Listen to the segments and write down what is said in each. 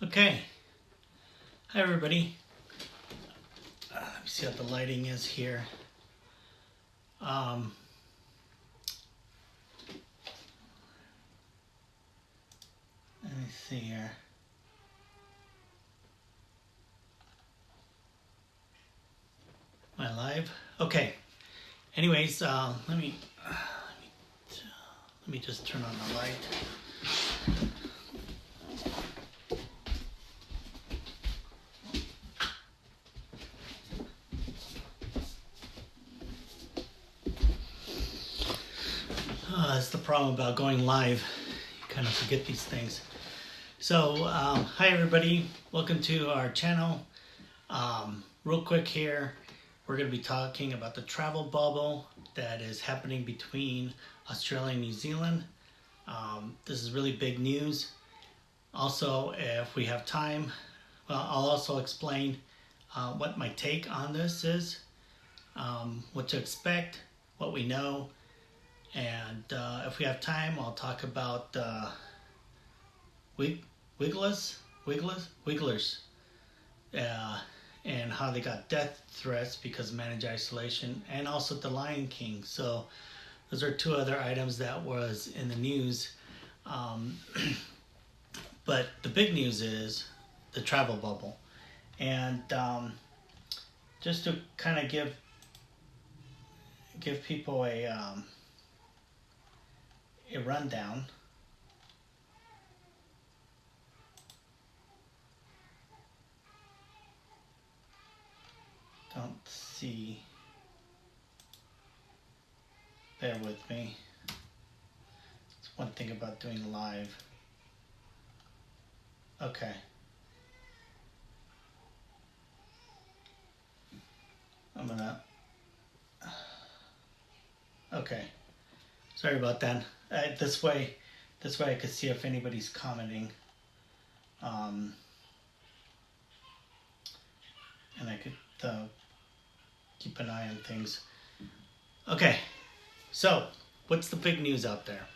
Okay, hi everybody. Let me see how the lighting is here. Let me see here. Am I live? Okay. Anyways, let me just turn on the light. That's the problem about going live. You kind of forget these things. So, hi everybody. Welcome to our channel. Real quick here, we're going to be talking about the travel bubble that is happening between Australia and New Zealand. This is really big news. Also, if we have time, well, I'll also explain what my take on this is, what to expect, what we know, and if we have time, I'll talk about Wigglers, and how they got death threats because of managed isolation, and also the Lion King. So those are two other items that was in the news. But the big news is the travel bubble. And just to kind of give people a rundown. Don't see. Bear with me. It's one thing about doing live. Okay. Okay. Sorry about that. This way I could see if anybody's commenting. And I could keep an eye on things. Okay. So, what's the big news out there?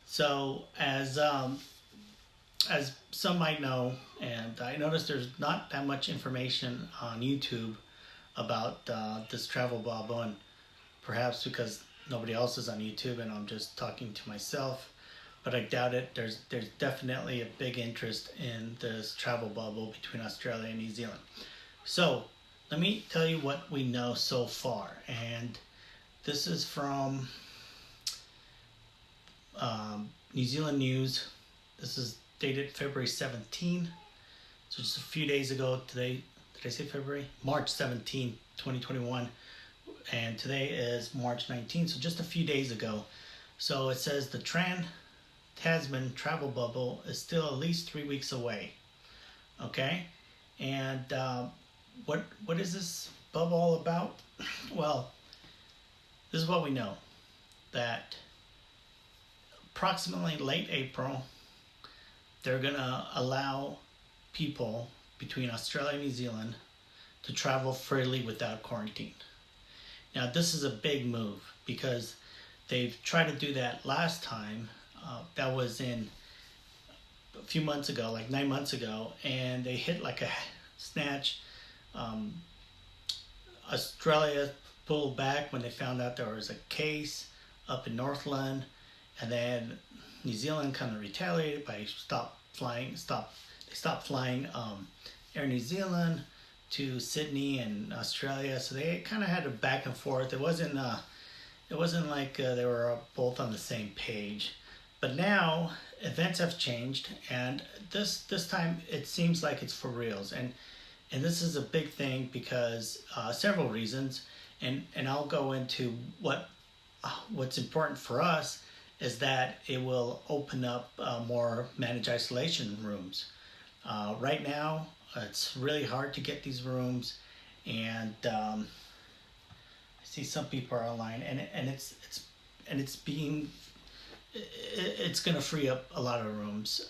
So, as some might know, and I noticed there's not that much information on YouTube about this travel bubble, and perhaps because nobody else is on YouTube and I'm just talking to myself, but I doubt it. There's definitely a big interest in this travel bubble between Australia and New Zealand. So, let me tell you what we know so far, and this is from New Zealand News. This is dated February 17, so just a few days ago today. Did I say February? March 17, 2021, and today is March 19, so just a few days ago. So it says the Tran-Tasman travel bubble is still at least 3 weeks away. Okay, and what is this bubble all about? Well, this is what we know, that approximately late April, they're going to allow people between Australia and New Zealand to travel freely without quarantine. Now, this is a big move because they've tried to do that last time. That was in a few months ago, like 9 months ago, and they hit like a snatch. Australia pulled back when they found out there was a case up in Northland, and then New Zealand kind of retaliated by stopped flying Air New Zealand to Sydney and Australia. So they kind of had a back and forth. It wasn't like they were both on the same page. But now events have changed, and this time it seems like it's for reals. And this is a big thing because several reasons, and I'll go into what's important for us is that it will open up more managed isolation rooms. Right now, it's really hard to get these rooms, and I see some people are online, and it's going to free up a lot of rooms.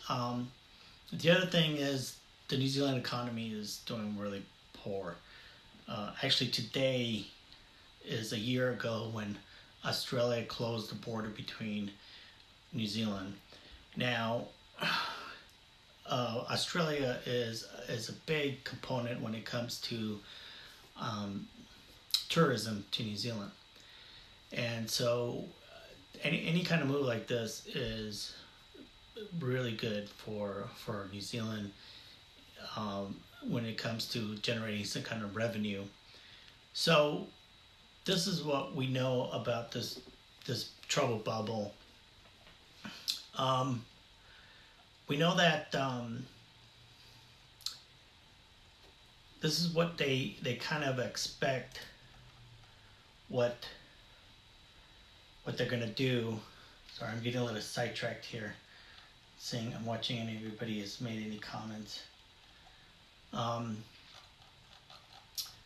The other thing is the New Zealand economy is doing really poor. Actually, today is a year ago when Australia closed the border between New Zealand. Now, Australia is a big component when it comes to tourism to New Zealand, and so any kind of move like this is really good for New Zealand when it comes to generating some kind of revenue. So this is what we know about this travel bubble. We know that this is what they kind of expect what they're gonna do. Sorry, I'm getting a little sidetracked here. Seeing I'm watching and everybody has made any comments.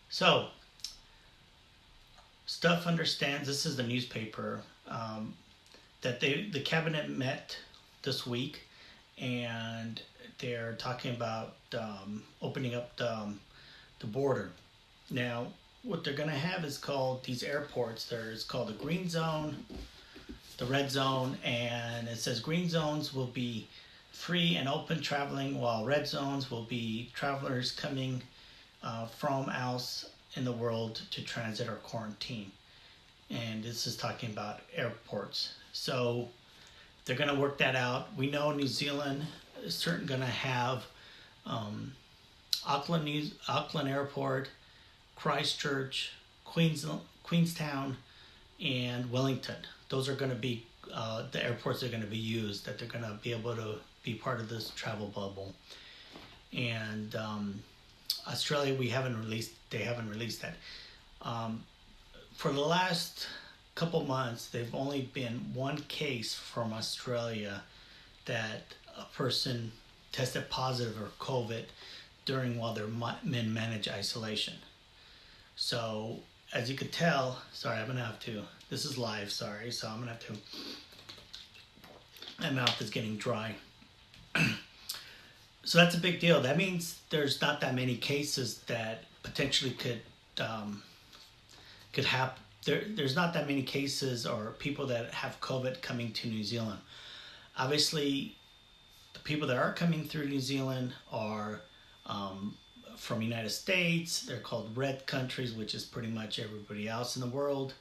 So Stuff understands, this is the newspaper, that the cabinet met this week and they're talking about opening up the border. Now, what they're going to have is called these airports. There's called the green zone, the red zone, and it says green zones will be free and open traveling, while red zones will be travelers coming from else in the world to transit or quarantine. And this is talking about airports. So they're going to work that out. We know New Zealand is certainly going to have Auckland Airport, Christchurch, Queenstown, and Wellington. Those are going to be the airports that are going to be used, that they're going to be able to be part of this travel bubble. And Australia, they haven't released that. For the last couple months, they've only been one case from Australia that a person tested positive for COVID while they're in managed isolation. So as you could tell, sorry, I'm gonna have to, this is live, sorry, so I'm gonna have to, my mouth is getting dry. So that's a big deal. That means there's not that many cases that potentially could happen. There's not that many cases or people that have COVID coming to New Zealand. Obviously, the people that are coming through New Zealand are from United States. They're called red countries, which is pretty much everybody else in the world.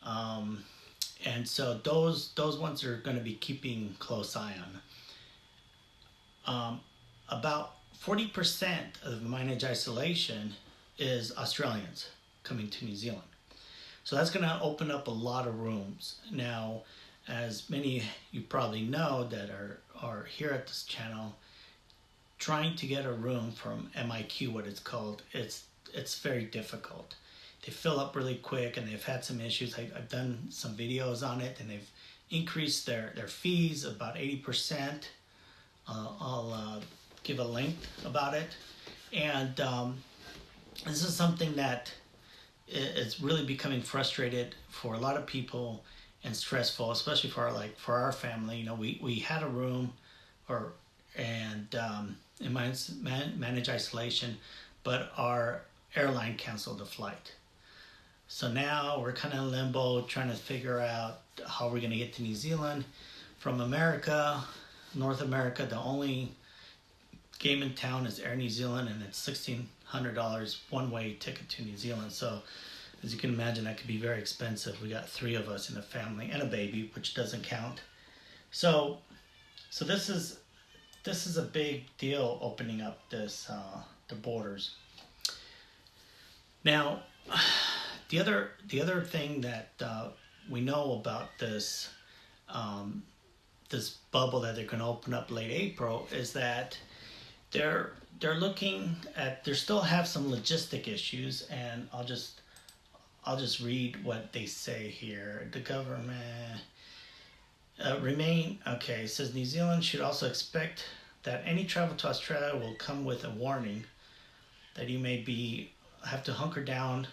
And so those ones are going to be keeping close eye on. About 40% of managed isolation is Australians coming to New Zealand. So that's going to open up a lot of rooms. Now, as many you probably know that are here at this channel, trying to get a room from MIQ, what it's called, it's very difficult. They fill up really quick and they've had some issues. I've done some videos on it and they've increased their fees about 80%. I'll give a link about it. And this is something that it's really becoming frustrated for a lot of people and stressful, especially for our family. You know, we had a room in managed isolation, but our airline canceled the flight. So now we're kind of in limbo, trying to figure out how we're going to get to New Zealand from America, North America. The only game in town is Air New Zealand, and it's $1,600 one-way ticket to New Zealand. So as you can imagine, that could be very expensive. We got 3 of us in the family and a baby, which doesn't count. So this is a big deal, opening up the borders. Now, the other thing that we know about this bubble that they're going to open up late April is that they're looking at, they still have some logistic issues, and I'll just read what they say here. The government it says New Zealand should also expect that any travel to Australia will come with a warning that you may have to hunker down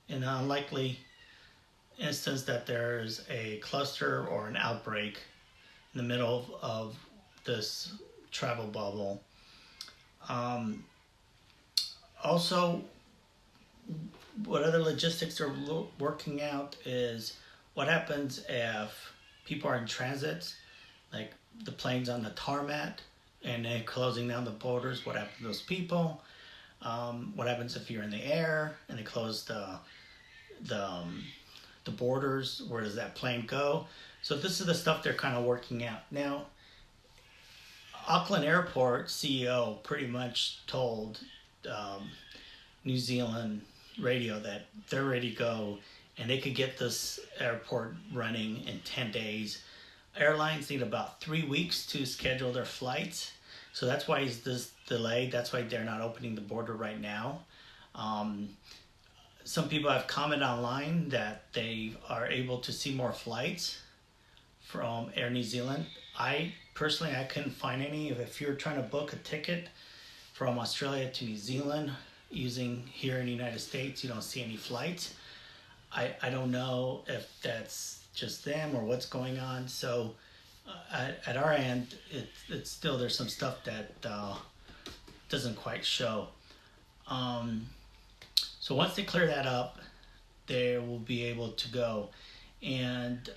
in an unlikely instance that there's a cluster or an outbreak in the middle of this travel bubble. Also, what other logistics are working out is what happens if people are in transit, like the plane's on the tarmac and they're closing down the borders. What happens to those people? What happens if you're in the air and they close the borders? Where does that plane go? So this is the stuff they're kind of working out now. Auckland Airport CEO pretty much told New Zealand radio that they're ready to go and they could get this airport running in 10 days. Airlines need about 3 weeks to schedule their flights. So that's why it's this delayed. That's why they're not opening the border right now. Some people have commented online that they are able to see more flights from Air New Zealand. I couldn't find any. If you're trying to book a ticket from Australia to New Zealand using here in the United States, you don't see any flights. I don't know if that's just them or what's going on. So at our end, it's still, there's some stuff that doesn't quite show. So once they clear that up, they will be able to go. And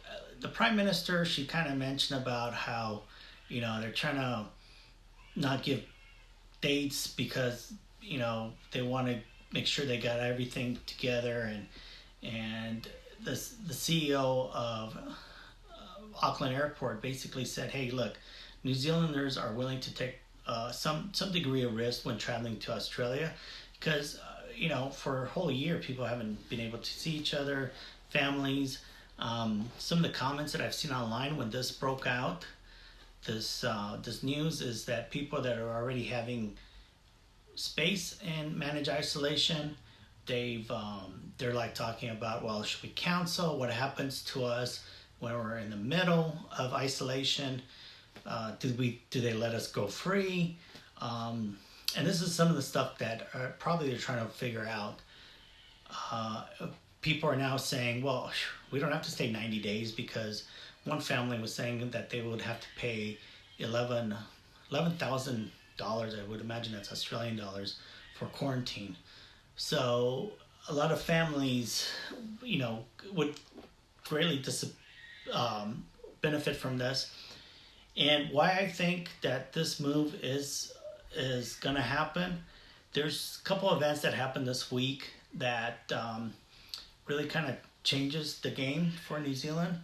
the Prime Minister, she kind of mentioned about how, they're trying to not give dates because, they want to make sure they got everything together. And the CEO of Auckland Airport basically said, hey, look, New Zealanders are willing to take some degree of risk when traveling to Australia because, for a whole year, people haven't been able to see each other, families. Some of the comments that I've seen online when this broke out, this news, is that people that are already having space and managed isolation, they're like talking about, well, should we cancel? What happens to us when we're in the middle of isolation? Do they let us go free? And this is some of the stuff that probably they're trying to figure out. People are now saying, well, we don't have to stay 90 days because one family was saying that they would have to pay $11,000. I would imagine that's Australian dollars for quarantine. So a lot of families, would greatly benefit from this. And why I think that this move is going to happen, there's a couple events that happened this week that really kind of changes the game for New Zealand.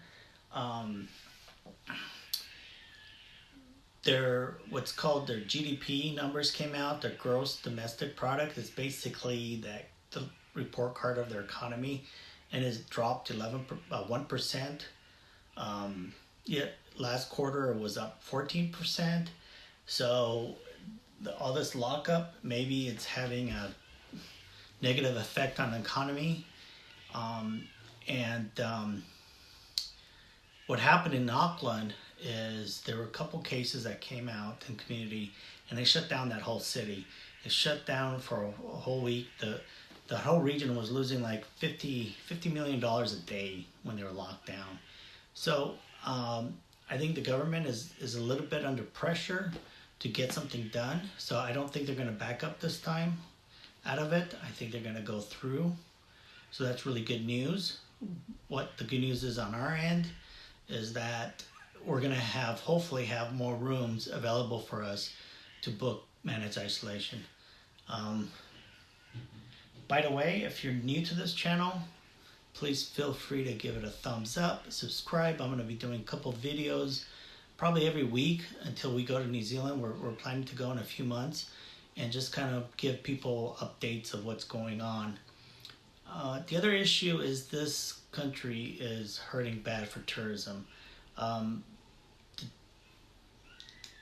What's called their GDP numbers came out. Their gross domestic product is basically the report card of their economy, and has dropped 1%. Yet last quarter it was up 14%. So all this lockup, maybe it's having a negative effect on the economy. What happened in Auckland is there were a couple cases that came out in the community, and they shut down that whole city. They shut down for a whole week. The whole region was losing like $50 million a day when they were locked down. So I think the government is a little bit under pressure to get something done. So I don't think they're going to back up this time out of it. I think they're going to go through. So that's really good news. What the good news is on our end is that we're going to hopefully have more rooms available for us to book managed isolation. By the way, if you're new to this channel, please feel free to give it a thumbs up, subscribe. I'm going to be doing a couple videos probably every week until we go to New Zealand. We're planning to go in a few months, and just kind of give people updates of what's going on. The other issue is this country is hurting bad for tourism.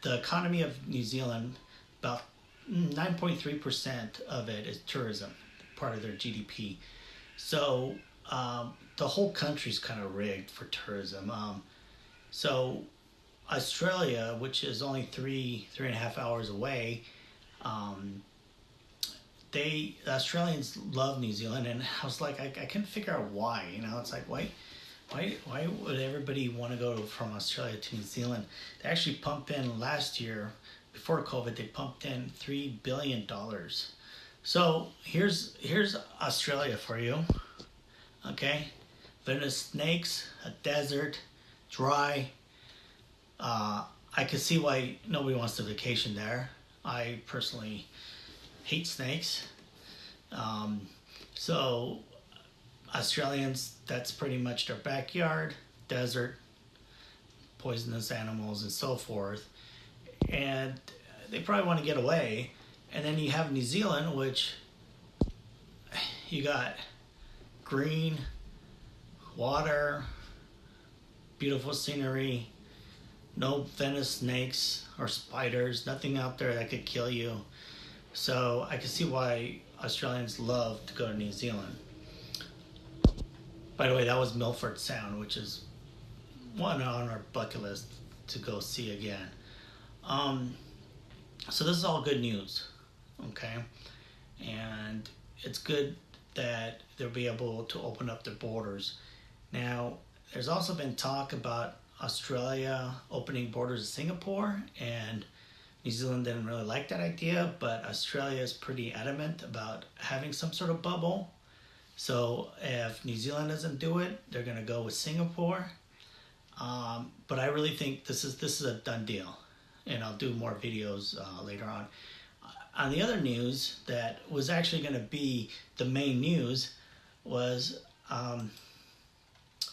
The economy of New Zealand, about 9.3% of it is tourism, part of their GDP. So the whole country's kind of rigged for tourism. So Australia, which is only 3.5 hours away, the Australians love New Zealand, and I was like, I couldn't figure out why. It's like, why would everybody want to go from Australia to New Zealand? They actually pumped in last year, before COVID, they pumped in $3 billion. So here's Australia for you. Okay, venomous snakes, a desert, dry. I can see why nobody wants to vacation there. I personally hate snakes. So Australians, that's pretty much their backyard, desert, poisonous animals and so forth. And they probably want to get away. And then you have New Zealand, which you got green, water, beautiful scenery, no venomous snakes or spiders, nothing out there that could kill you. So I can see why Australians love to go to New Zealand. By the way, that was Milford Sound, which is one on our bucket list to go see again. So this is all good news, okay? And it's good that they'll be able to open up their borders. Now, there's also been talk about Australia opening borders to Singapore, and New Zealand didn't really like that idea, but Australia is pretty adamant about having some sort of bubble. So if New Zealand doesn't do it, they're going to go with Singapore. But I really think this is a done deal, and I'll do more videos later on. On the other news that was actually going to be the main news was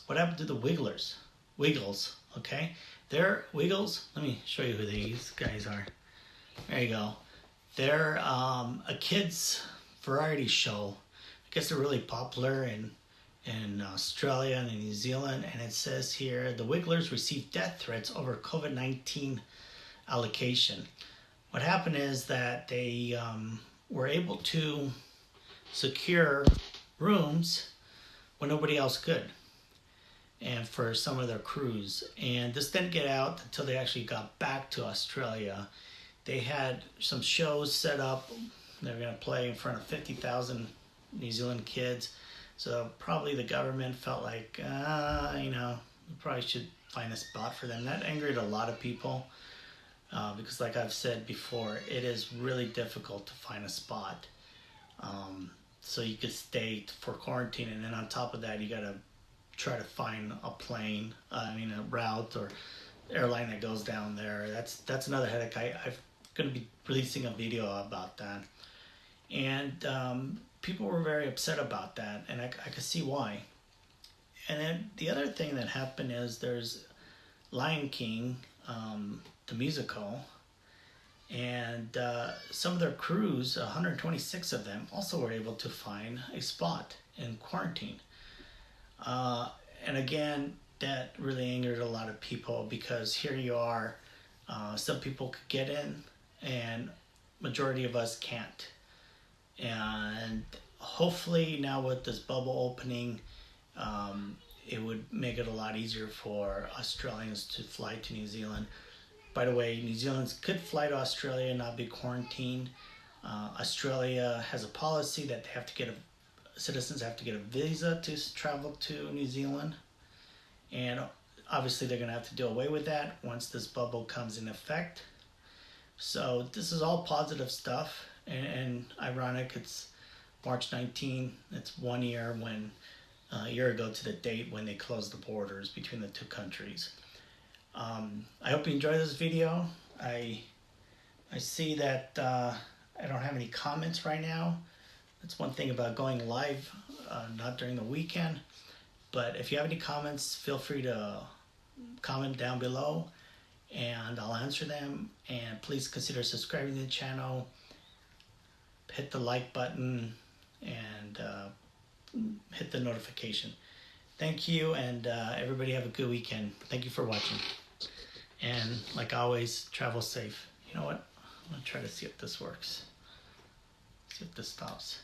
what happened to the Wiggles, okay? They're Wiggles. Let me show you who these guys are. There you go. They're a kids variety show. I guess they're really popular in Australia and in New Zealand. And it says here, the Wigglers received death threats over COVID-19 allocation. What happened is that they were able to secure rooms when nobody else could, and for some of their crews. And this didn't get out until they actually got back to Australia. They had some shows set up. They were going to play in front of 50,000 New Zealand kids. So probably the government felt like, we probably should find a spot for them. That angered a lot of people. Because like I've said before, it is really difficult to find a spot. So you could stay for quarantine, and then on top of that, you gotta try to find a plane, a route or airline that goes down there. That's another headache. I'm gonna be releasing a video about that. And people were very upset about that, and I could see why. And then the other thing that happened is there's Lion King, the musical, and some of their crews, 126 of them, also were able to find a spot in quarantine. And again, that really angered a lot of people, because here you are, some people could get in and majority of us can't. And hopefully now with this bubble opening, it would make it a lot easier for Australians to fly to New Zealand. By the way, New Zealanders could fly to Australia and not be quarantined. Australia has a policy that citizens have to get a visa to travel to New Zealand. And obviously they're going to have to do away with that once this bubble comes in effect. So this is all positive stuff. And ironic, it's March 19. It's 1 year a year ago to the date when they closed the borders between the two countries. I hope you enjoyed this video. I see that I don't have any comments right now. That's one thing about going live, not during the weekend. But if you have any comments, feel free to comment down below and I'll answer them. And please consider subscribing to the channel. Hit the like button and hit the notification. Thank you, and everybody have a good weekend. Thank you for watching. And like always, travel safe. You know what? I'm gonna try to see if this works. See if this stops.